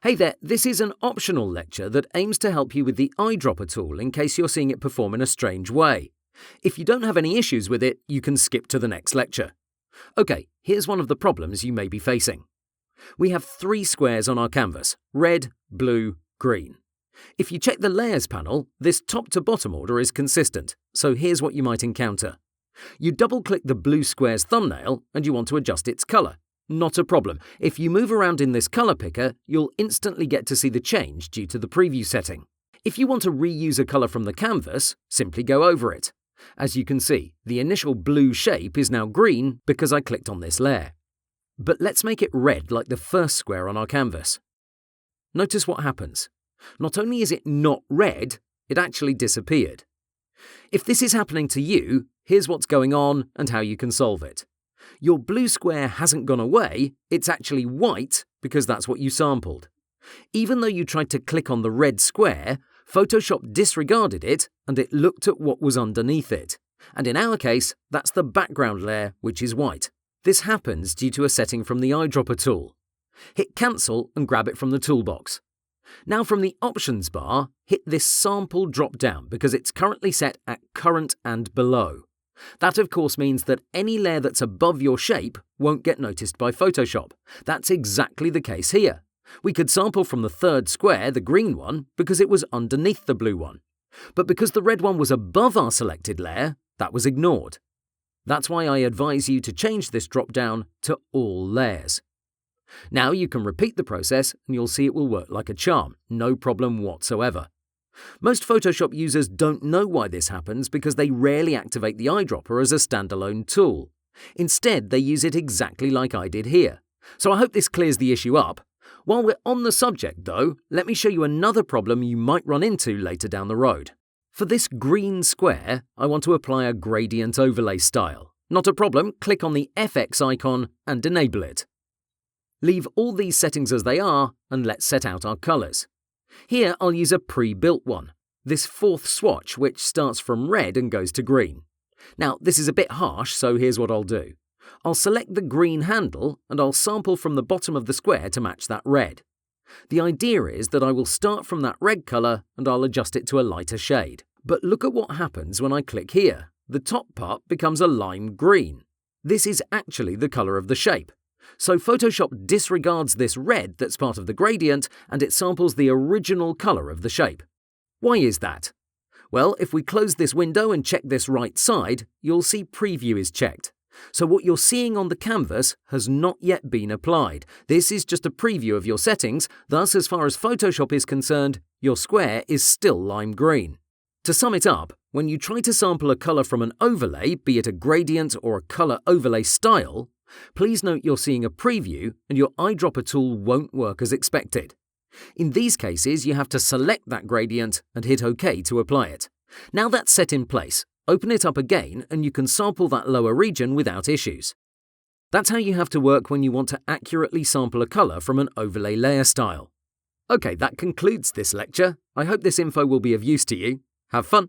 Hey there, this is an optional lecture that aims to help you with the eyedropper tool in case you're seeing it perform in a strange way. If you don't have any issues with it, you can skip to the next lecture. Okay, here's one of the problems you may be facing. We have 3 squares on our canvas: red, blue, green. If you check the Layers panel, this top to bottom order is consistent, so here's what you might encounter. You double-click the blue square's thumbnail and you want to adjust its color. Not a problem. If you move around in this color picker, you'll instantly get to see the change due to the preview setting. If you want to reuse a color from the canvas, simply go over it. As you can see, the initial blue shape is now green because I clicked on this layer. But let's make it red like the first square on our canvas. Notice what happens. Not only is it not red, it actually disappeared. If this is happening to you, here's what's going on and how you can solve it. Your blue square hasn't gone away, it's actually white because that's what you sampled. Even though you tried to click on the red square, Photoshop disregarded it and it looked at what was underneath it. And in our case, that's the background layer, which is white. This happens due to a setting from the eyedropper tool. Hit Cancel and grab it from the toolbox. Now from the Options bar, hit this Sample drop-down because it's currently set at Current and Below. That of course means that any layer that's above your shape won't get noticed by Photoshop. That's exactly the case here. We could sample from the third square, the green one, because it was underneath the blue one. But because the red one was above our selected layer, that was ignored. That's why I advise you to change this drop-down to All Layers. Now you can repeat the process and you'll see it will work like a charm, no problem whatsoever. Most Photoshop users don't know why this happens because they rarely activate the eyedropper as a standalone tool. Instead, they use it exactly like I did here. So I hope this clears the issue up. While we're on the subject though, let me show you another problem you might run into later down the road. For this green square, I want to apply a gradient overlay style. Not a problem, click on the FX icon and enable it. Leave all these settings as they are and let's set out our colors. Here I'll use a pre-built one, this 4th swatch which starts from red and goes to green. Now this is a bit harsh, so here's what I'll do. I'll select the green handle and I'll sample from the bottom of the square to match that red. The idea is that I will start from that red color and I'll adjust it to a lighter shade. But look at what happens when I click here. The top part becomes a lime green. This is actually the color of the shape. So Photoshop disregards this red that's part of the gradient and it samples the original color of the shape. Why is that? Well, if we close this window and check this right side, you'll see Preview is checked. So what you're seeing on the canvas has not yet been applied. This is just a preview of your settings, thus as far as Photoshop is concerned, your square is still lime green. To sum it up, when you try to sample a color from an overlay, be it a gradient or a color overlay style, please note you're seeing a preview and your eyedropper tool won't work as expected. In these cases, you have to select that gradient and hit OK to apply it. Now that's set in place, open it up again and you can sample that lower region without issues. That's how you have to work when you want to accurately sample a color from an overlay layer style. Okay, that concludes this lecture. I hope this info will be of use to you. Have fun!